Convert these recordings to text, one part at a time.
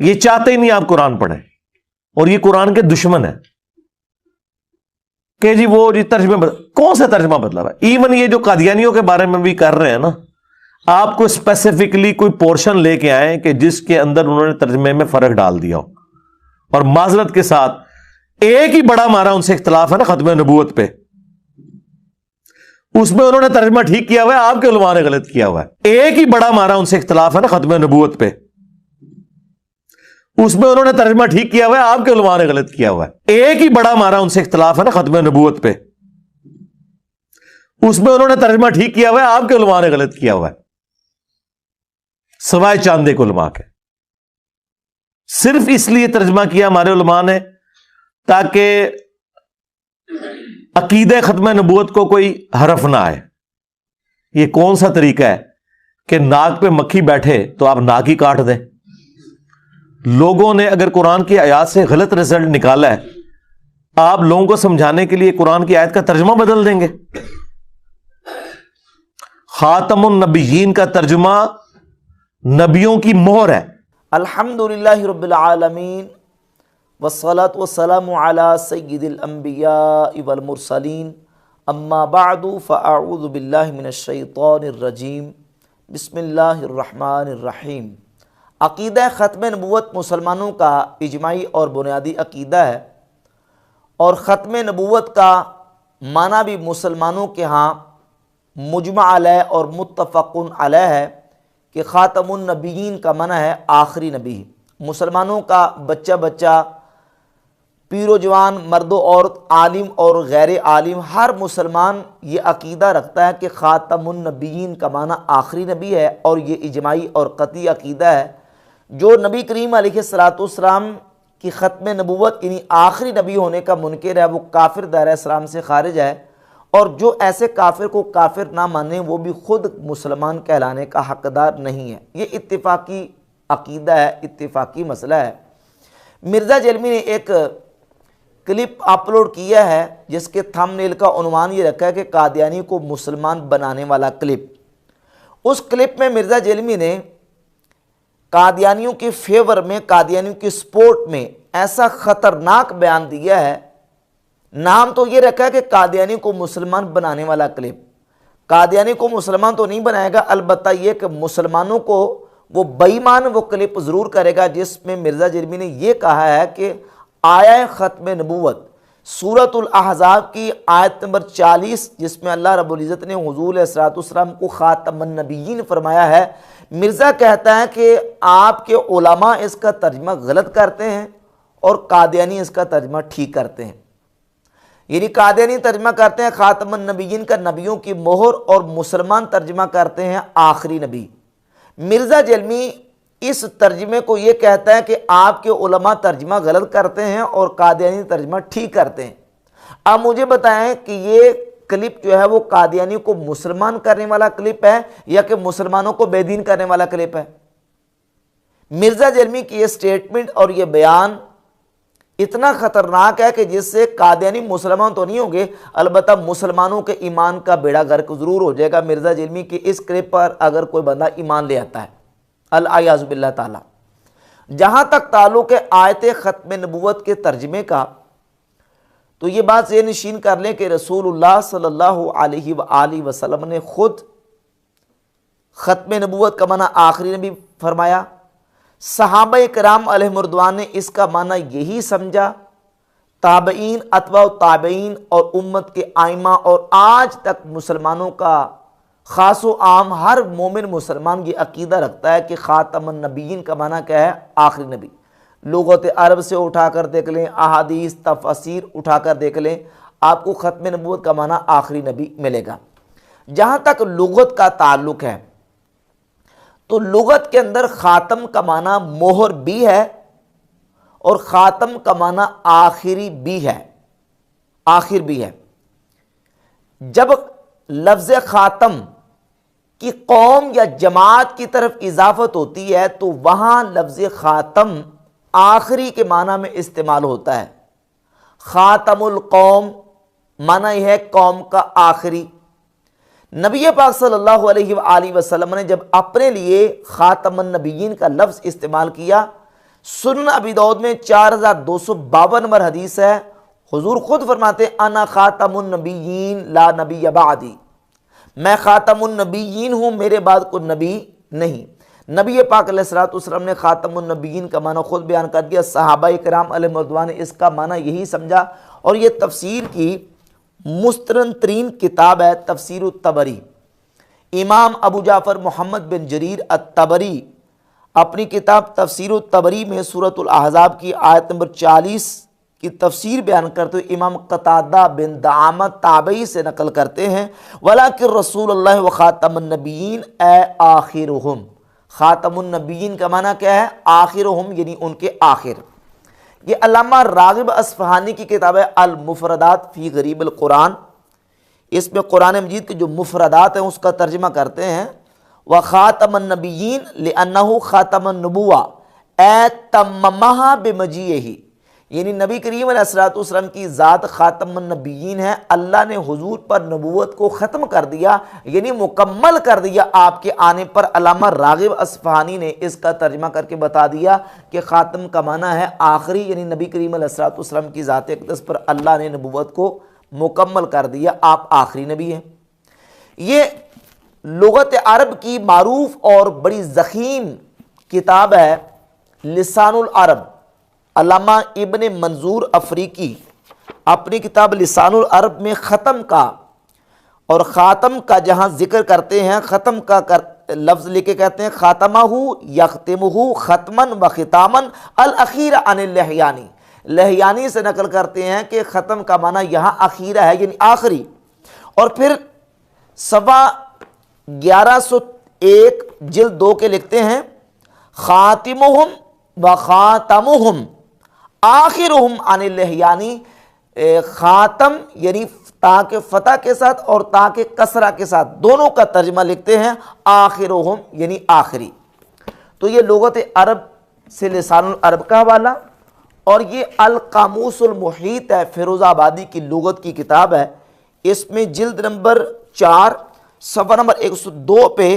یہ چاہتے ہی نہیں آپ قرآن پڑھیں، اور یہ قرآن کے دشمن ہیں کہ جی وہ جی ترجمے کون سا ترجمہ بدلا ہوا ہے؟ ایون یہ جو قادیانیوں کے بارے میں بھی کر رہے ہیں نا، آپ کو اسپیسیفکلی کوئی پورشن لے کے آئیں کہ جس کے اندر انہوں نے ترجمے میں فرق ڈال دیا ہو، اور معذرت کے ساتھ ایک ہی بڑا ہمارا ان سے اختلاف ہے نا ختم نبوت پہ، اس میں انہوں نے ترجمہ ٹھیک کیا ہوا ہے، آپ کے علماء نے غلط کیا ہوا ہے۔ ایک ہی بڑا ہمارا ان سے اختلاف ہے نا ختم نبوت پہ، اس میں انہوں نے ترجمہ ٹھیک کیا ہوا ہے، آپ کے علماء نے غلط کیا ہوا ہے۔ ایک ہی بڑا ہمارا ان سے اختلاف ہے نا ختم نبوت پہ، اس میں انہوں نے ترجمہ ٹھیک کیا ہوا ہے، آپ کے علماء نے غلط کیا ہوا ہے، سوائے چاند ایک علماء کے۔ صرف اس لیے ترجمہ کیا ہمارے علماء نے تاکہ عقیدہ ختم نبوت کو کوئی حرف نہ آئے۔ یہ کون سا طریقہ ہے کہ ناک پہ مکھی بیٹھے تو آپ ناک ہی کاٹ دیں؟ لوگوں نے اگر قرآن کی آیات سے غلط رزلٹ نکالا ہے، آپ لوگوں کو سمجھانے کے لیے قرآن کی آیت کا ترجمہ بدل دیں گے؟ خاتم النبیین کا ترجمہ نبیوں کی مہر ہے۔ الحمدللہ رب العالمین والصلاة والسلام علی سید الانبیاء والمرسلین، اما بعد فاعوذ باللہ من الشیطان الرجیم، بسم اللہ الرحمن الرحیم۔ عقیدہ ختم نبوت مسلمانوں کا اجماعی اور بنیادی عقیدہ ہے، اور ختم نبوت کا معنی بھی مسلمانوں کے ہاں مجمع علیہ اور متفق علیہ ہے کہ خاتم النبیین کا معنی ہے آخری نبی۔ مسلمانوں کا بچہ بچہ، پیر و جوان، مرد و عورت، عالم اور غیر عالم، ہر مسلمان یہ عقیدہ رکھتا ہے کہ خاتم النبیین کا معنی آخری نبی ہے، اور یہ اجماعی اور قطعی عقیدہ ہے۔ جو نبی کریم علیہ الصلوۃ والسلام کی ختم نبوت یعنی آخری نبی ہونے کا منکر ہے، وہ کافر دائرہ اسلام سے خارج ہے، اور جو ایسے کافر کو کافر نہ مانے وہ بھی خود مسلمان کہلانے کا حقدار نہیں ہے۔ یہ اتفاقی عقیدہ ہے، اتفاقی مسئلہ ہے۔ مرزا جیلمی نے ایک کلپ اپلوڈ کیا ہے جس کے تھم نیل کا عنوان یہ رکھا ہے کہ قادیانی کو مسلمان بنانے والا کلپ۔ اس کلپ میں مرزا جیلمی نے قادیانیوں کے فیور میں، قادیانیوں کی سپورٹ میں ایسا خطرناک بیان دیا ہے، نام تو یہ رکھا ہے کہ قادیانی کو مسلمان بنانے والا کلپ۔ قادیانی کو مسلمان تو نہیں بنائے گا، البتہ یہ کہ مسلمانوں کو وہ بے ایمان وہ کلپ ضرور کرے گا جس میں مرزا جیلمی نے یہ کہا ہے کہ آیہ ختم نبوت سورۃ الاحزاب کی آیت نمبر 40، جس میں اللہ رب العزت نے حضور علیہ الصلوۃ والسلام کو خاتم النبیین فرمایا ہے، مرزا کہتا ہے کہ آپ کے علماء اس کا ترجمہ غلط کرتے ہیں اور قادیانی اس کا ترجمہ ٹھیک کرتے ہیں۔ یعنی قادیانی ترجمہ کرتے ہیں خاتم النبیین کا نبیوں کی مہر، اور مسلمان ترجمہ کرتے ہیں آخری نبی۔ مرزا جیلمی اس ترجمے کو یہ کہتا ہے کہ آپ کے علماء ترجمہ غلط کرتے ہیں اور قادیانی ترجمہ ٹھیک کرتے ہیں۔ اب مجھے بتائیں کہ یہ کلپ جو ہے وہ قادیانی کو مسلمان کرنے والا کلپ ہے یا کہ مسلمانوں کو بے دین کرنے والا کلپ ہے؟ مرزا جیلمی کی یہ سٹیٹمنٹ اور یہ بیان اتنا خطرناک ہے کہ جس سے قادیانی مسلمان تو نہیں ہوں گے، البتہ مسلمانوں کے ایمان کا بیڑا غرق ضرور ہو جائے گا مرزا جیلمی کی اس کلپ پر اگر کوئی بندہ ایمان لے آتا ہے، الیاذ باللہ تعالی۔ جہاں تک تعلق ہے آیت ختم نبوت کے ترجمے کا، تو یہ بات ذہن نشین کر لیں کہ رسول اللہ صلی اللہ علیہ وآلہ وسلم نے خود ختم نبوت کا معنی آخری نبی فرمایا، صحابہ کرام علیہم رضوان نے اس کا معنی یہی سمجھا، تابعین، اتباع تابعین اور امت کے ائمہ، اور آج تک مسلمانوں کا خاص و عام ہر مومن مسلمان یہ عقیدہ رکھتا ہے کہ خاتم النبیین کا معنی کیا ہے؟ آخری نبی۔ لغت عرب سے اٹھا کر دیکھ لیں، احادیث، تفاسیر اٹھا کر دیکھ لیں، آپ کو ختم نبوت کا معنی آخری نبی ملے گا۔ جہاں تک لغت کا تعلق ہے تو لغت کے اندر خاتم کا معنی مہر بھی ہے اور خاتم کا معنی آخری بھی ہے، آخر بھی ہے۔ جب لفظ خاتم کی قوم یا جماعت کی طرف اضافت ہوتی ہے تو وہاں لفظ خاتم آخری کے معنی میں استعمال ہوتا ہے۔ خاتم القوم معنی ہے قوم کا آخری۔ نبی پاک صلی اللہ علیہ وآلہ وسلم نے جب اپنے لیے خاتم النبیین کا لفظ استعمال کیا سنن ابی داؤد میں 4252 نمبر حدیث ہے، حضور خود فرماتے ہیں انا خاتم النبیین لا نبی بعدی، میں خاتم النبیین ہوں، میرے بعد کوئی نبی نہیں۔ نبی پاک علیہ الصلوۃ والسلام نے خاتم النبیین کا معنی خود بیان کر دیا، صحابہ کرام علیہ رضوان نے اس کا معنی یہی سمجھا، اور یہ تفسیر کی مستند ترین کتاب ہے تفسیر الطبری۔ امام ابو جعفر محمد بن جریر الطبری اپنی کتاب تفسیر الطبری میں سورۃ الاحزاب کی آیت نمبر 40 کی تفسیر بیان کرتے ہوئے امام قتادہ بن دعامت تابعی سے نقل کرتے ہیں وَلَٰكِن رسول اللہ وخاتم النبیین اے آخرہم۔ خاتم النبیین کا معنی کیا ہے؟ آخرہم، یعنی ان کے آخر۔ یہ علامہ راغب اصفہانی کی کتاب ہے المفردات فی غریب القرآن، اس میں قرآن مجید کے جو مفردات ہیں اس کا ترجمہ کرتے ہیں وخاتم النبیین لأنہ خاتم النبوہ اے تممہا بمجیئہ، یعنی نبی کریم علیہ الصلوۃ والسلام کی ذات خاتم النبیین ہے، اللہ نے حضور پر نبوت کو ختم کر دیا، یعنی مکمل کر دیا آپ کے آنے پر۔ علامہ راغب اصفہانی نے اس کا ترجمہ کر کے بتا دیا کہ خاتم کا معنی ہے آخری، یعنی نبی کریم علیہ الصلوۃ والسلام کی ذات اقدس پر اللہ نے نبوت کو مکمل کر دیا، آپ آخری نبی ہیں۔ یہ لغت عرب کی معروف اور بڑی ضخیم کتاب ہے لسان العرب۔ علامہ ابن منظور افریقی اپنی کتاب لسان العرب میں ختم کا اور خاتم کا جہاں ذکر کرتے ہیں، ختم کا لفظ لے کے کہتے ہیں خاتمہ یختمہ ختمن و ختامن الاخیر عن اللحیانی، لحیانی سے نقل کرتے ہیں کہ ختم کا معنی یہاں اخیرہ ہے، یعنی آخری۔ اور پھر صفحہ 1101 جلد 2 کے لکھتے ہیں خاتمہم و خاتمہم آخرہم عن اللحیانی، خاتم یعنی تا کے فتح کے ساتھ اور تا کے کسرہ کے ساتھ دونوں کا ترجمہ لکھتے ہیں آخرہم یعنی آخری۔ تو یہ لغت عرب سے لسان العرب کا حوالہ، اور یہ القاموس المحیط ہے، فیروز آبادی کی لغت کی کتاب ہے، اس میں جلد نمبر 4 صفحہ نمبر 102 پہ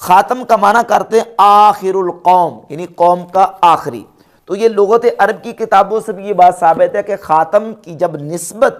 خاتم کا معنی کرتے ہیں آخر القوم، یعنی قوم کا آخری۔ تو یہ لغت عرب کی کتابوں سے بھی یہ بات ثابت ہے کہ خاتم کی جب نسبت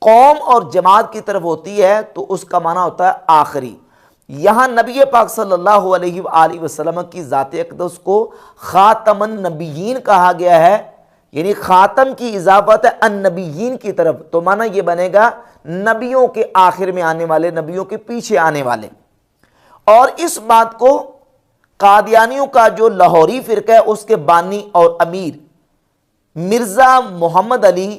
قوم اور جماعت کی طرف ہوتی ہے تو اس کا معنی ہوتا ہے آخری۔ یہاں نبی پاک صلی اللہ علیہ وآلہ وسلم کی ذات اقدس کو خاتم النبیین کہا گیا ہے، یعنی خاتم کی اضافت ہے النبیین کی طرف، تو معنی یہ بنے گا نبیوں کے آخر میں آنے والے، نبیوں کے پیچھے آنے والے۔ اور اس بات کو قادیانیوں کا جو لاہوری فرقہ ہے اس کے بانی اور امیر مرزا محمد علی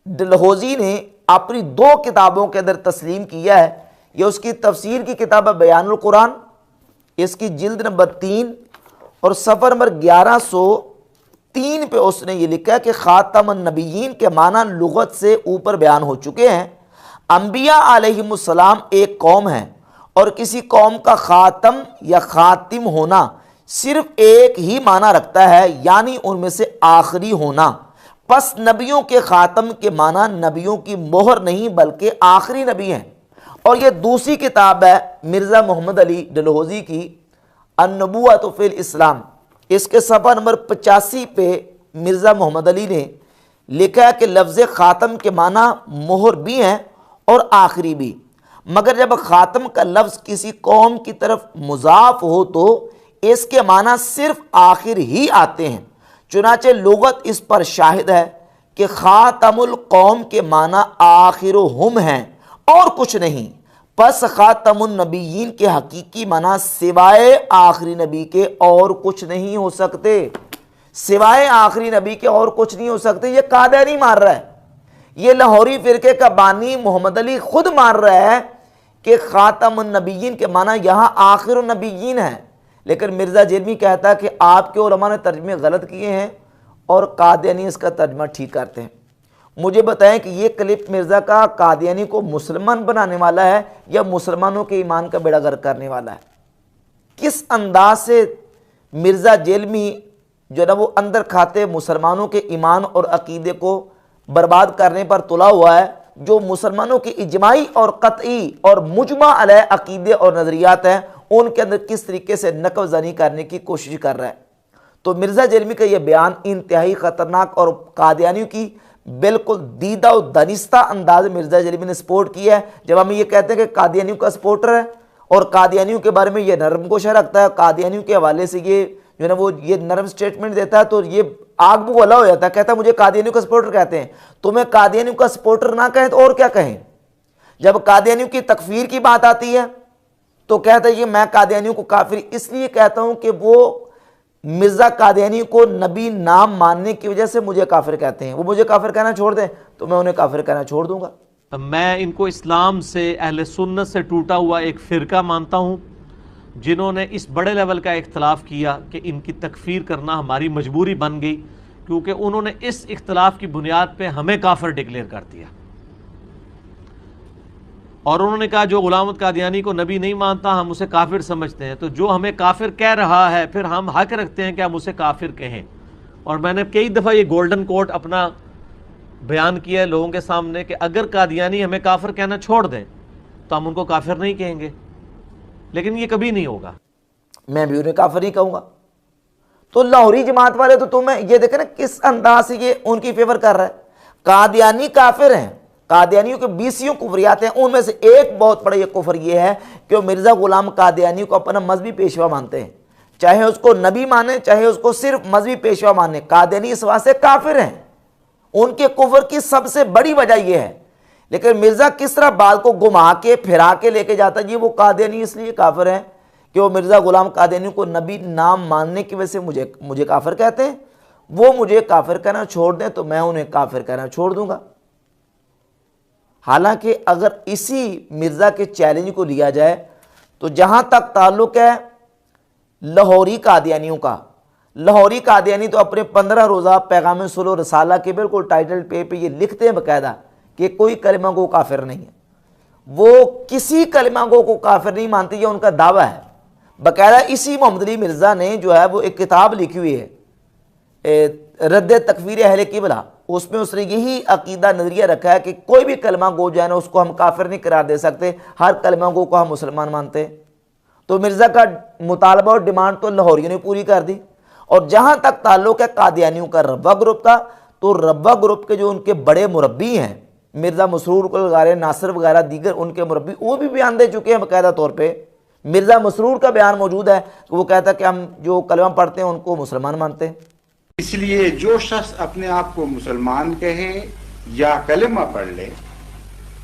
ڈلہوزی نے اپنی 2 کتابوں کے اندر تسلیم کیا ہے۔ یہ اس کی تفسیر کی کتاب ہے بیان القرآن، اس کی جلد نمبر 3 اور صفحہ نمبر 1103 پہ اس نے یہ لکھا ہے کہ خاتم النبیین کے معنی لغت سے اوپر بیان ہو چکے ہیں۔ انبیاء علیہم السلام ایک قوم ہے، اور کسی قوم کا خاتم یا خاتم ہونا صرف ایک ہی معنی رکھتا ہے، یعنی ان میں سے آخری ہونا۔ پس نبیوں کے خاتم کے معنی نبیوں کی مہر نہیں بلکہ آخری نبی ہیں۔ اور یہ دوسری کتاب ہے مرزا محمد علی ڈلہوزی کی النبوۃ فی الاسلام، اس کے صفحہ نمبر 85 پہ مرزا محمد علی نے لکھا ہے کہ لفظ خاتم کے معنی مہر بھی ہیں اور آخری بھی، مگر جب خاتم کا لفظ کسی قوم کی طرف مضاف ہو تو اس کے معنی صرف آخر ہی آتے ہیں۔ چنانچہ لغت اس پر شاہد ہے کہ خاتم القوم کے معنی آخرہم ہیں اور کچھ نہیں، پس خاتم النبیین کے حقیقی معنی سوائے آخری نبی کے اور کچھ نہیں ہو سکتے، سوائے آخری نبی کے اور کچھ نہیں ہو سکتے۔ یہ قادیانی مار رہا ہے، یہ لاہوری فرقے کا بانی محمد علی خود مان رہا ہے کہ خاتم النبیین کے معنی یہاں آخر النبیین ہے، لیکن مرزا جیلمی کہتا ہے کہ آپ کے علماء نے ترجمے غلط کیے ہیں اور قادیانی اس کا ترجمہ ٹھیک کرتے ہیں۔ مجھے بتائیں کہ یہ کلپ مرزا کا قادیانی کو مسلمان بنانے والا ہے یا مسلمانوں کے ایمان کا بیڑا غرق کرنے والا ہے؟ کس انداز سے مرزا جیلمی جو نا وہ اندر کھاتے مسلمانوں کے ایمان اور عقیدے کو برباد کرنے پر تلا ہوا ہے، جو مسلمانوں کی اجماعی اور قطعی اور مجمع علیہ عقیدے اور نظریات ہیں ان کے اندر کس طریقے سے نقب زنی کرنے کی کوشش کر رہا ہے۔ تو مرزا جیلمی کا یہ بیان انتہائی خطرناک اور قادیانیوں کی بالکل دیدہ و دانستہ انداز مرزا جیلمی نے سپورٹ کیا ہے. جب ہم یہ کہتے ہیں کہ قادیانیوں کا سپورٹر ہے اور قادیانیوں کے بارے میں یہ نرم گوشہ رکھتا ہے, قادیانیوں کے حوالے سے یہ جو ہے نا وہ یہ نرم سٹیٹمنٹ دیتا ہے, تو یہ آگ بگولا ہو جاتا ہے, کہتا ہے مجھے قادیانیوں کا سپورٹر کہتے ہیں. تمہیں قادیانیوں کا سپورٹر نہ کہیں تو اور کیا کہیں؟ جب قادیانیوں کی تکفیر کی بات آتی ہے تو کہتا ہے یہ میں قادیانیوں کو کافر اس لیے کہتا ہوں کہ وہ مرزا قادیانی کو نبی نام ماننے کی وجہ سے مجھے کافر کہتے ہیں. وہ مجھے کافر کہنا چھوڑ دیں تو میں انہیں کافر کہنا چھوڑ دوں گا. میں ان کو اسلام سے, اہل سنت سے ٹوٹا ہوا ایک فرقہ مانتا ہوں جنہوں نے اس بڑے لیول کا اختلاف کیا کہ ان کی تکفیر کرنا ہماری مجبوری بن گئی, کیونکہ انہوں نے اس اختلاف کی بنیاد پہ ہمیں کافر ڈکلیئر کر دیا. اور انہوں نے کہا جو غلام احمد قادیانی کو نبی نہیں مانتا ہم اسے کافر سمجھتے ہیں, تو جو ہمیں کافر کہہ رہا ہے پھر ہم حق رکھتے ہیں کہ ہم اسے کافر کہیں. اور میں نے کئی دفعہ یہ گولڈن کوٹ اپنا بیان کیا ہے لوگوں کے سامنے کہ اگر قادیانی ہمیں کافر کہنا چھوڑ دیں تو ہم ان کو کافر نہیں کہیں گے, لیکن یہ کبھی نہیں ہوگا. میں بھی انہیں کافر ہی کہوں گا. تو لاہوری جماعت والے تو تمہیں یہ دیکھیں نا کس انداز سے یہ ان کی فیور کر رہا ہے. قادیانی کافر ہیں, قادیانیوں کے 20 کفریات ہیں, ان میں سے ایک بہت بڑا یہ کفر یہ ہے کہ وہ مرزا غلام قادیانی کو اپنا مذہبی پیشوا مانتے ہیں, چاہے اس کو نبی مانے چاہے اس کو صرف مذہبی پیشوا مانے. قادیانی اس واسطے کافر ہیں, ان کے کفر کی سب سے بڑی وجہ یہ ہے. لیکن مرزا کس طرح بات کو گھما کے پھرا کے لے کے جاتا ہے, جی وہ قادیانی اس لیے کافر ہیں کہ وہ مرزا غلام قادیانی کو نبی نام ماننے کی وجہ سے مجھے کافر کہتے ہیں. وہ مجھے کافر کہنا چھوڑ دیں تو میں انہیں کافر کہنا چھوڑ دوں گا. حالانکہ اگر اسی مرزا کے چیلنج کو لیا جائے تو جہاں تک تعلق ہے لاہوری قادیانیوں کا, لاہوری قادیانی تو اپنے 15 روزہ پیغام صلح و رسالہ کے بالکل ٹائٹل پہ یہ لکھتے ہیں باقاعدہ کہ کوئی کلمہ گو کافر نہیں ہے. وہ کسی کلمہ گو کو کافر نہیں مانتی, یہ ان کا دعویٰ ہے. باقاعدہ اسی محمد علی مرزا نے جو ہے وہ ایک کتاب لکھی ہوئی ہے رد تکفیر اہل قبلہ, اس میں اس نے یہی عقیدہ نظریہ رکھا ہے کہ کوئی بھی کلمہ گو جو ہے نا اس کو ہم کافر نہیں قرار دے سکتے, ہر کلمہ گو کو ہم مسلمان مانتے ہیں. تو مرزا کا مطالبہ اور ڈیمانڈ تو لاہوریوں نے پوری کر دی. اور جہاں تک تعلق ہے قادیانیوں کا ربوہ گروپ کا, تو ربوہ گروپ کے جو ان کے بڑے مربی ہیں مرزا مسرور وغیرہ, ناصر وغیرہ دیگر ان کے مربی, وہ بھی بیان دے چکے ہیں باقاعدہ طور پہ. مرزا مسرور کا بیان موجود ہے کہ وہ کہتا ہے کہ ہم جو کلمہ پڑھتے ہیں ان کو مسلمان مانتے ہیں. اس لیے جو شخص اپنے آپ کو مسلمان کہے یا کلمہ پڑھ لے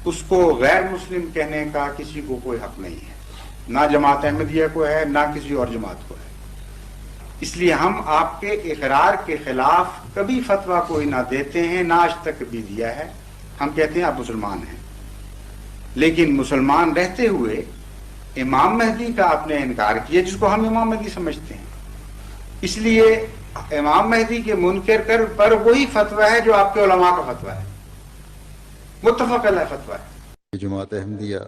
اس کو غیر مسلم کہنے کا کسی کو کوئی حق نہیں ہے, نہ جماعت احمدیہ کو ہے نہ کسی اور جماعت کو ہے. اس لیے ہم آپ کے اقرار کے خلاف کبھی فتویٰ کوئی نہ دیتے ہیں, نہ آج تک بھی دیا ہے. ہم کہتے ہیں آپ مسلمان ہیں, لیکن مسلمان رہتے ہوئے امام مہدی کا آپ نے انکار کیا جس کو ہم امام مہدی سمجھتے ہیں. اس لیے امام مہدی کے منکر کر پر وہی فتویٰ ہے جو آپ کے علماء کا فتویٰ ہے, متفق علیہ فتویٰ ہے. جماعت احمدیہ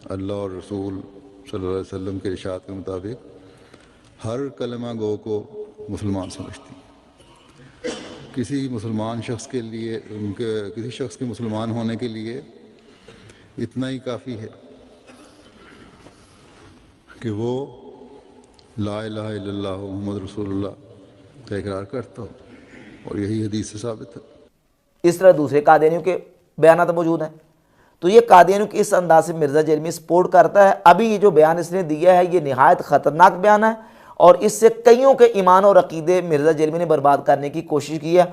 اللہ اور رسول صلی اللہ علیہ وسلم کے ارشاد کے مطابق ہر کلمہ گو کو مسلمان سمجھتی ہے. کسی مسلمان شخص کے لیے کسی شخص کے مسلمان ہونے کے لیے اتنا ہی کافی ہے کہ وہ لا الہ الا اللہ محمد رسول اللہ کا اقرار کرتا ہو, اور یہی حدیث سے ثابت ہے. اس طرح دوسرے قادیانیوں کے بیانات موجود ہیں. تو یہ قادیانیوں کی اس انداز سے مرزا جیلمی سپورٹ کرتا ہے. ابھی یہ جو بیان اس نے دیا ہے یہ نہایت خطرناک بیان ہے, اور اس سے کئیوں کے ایمان اور عقیدے مرزا جیلمی نے برباد کرنے کی کوشش کی ہے.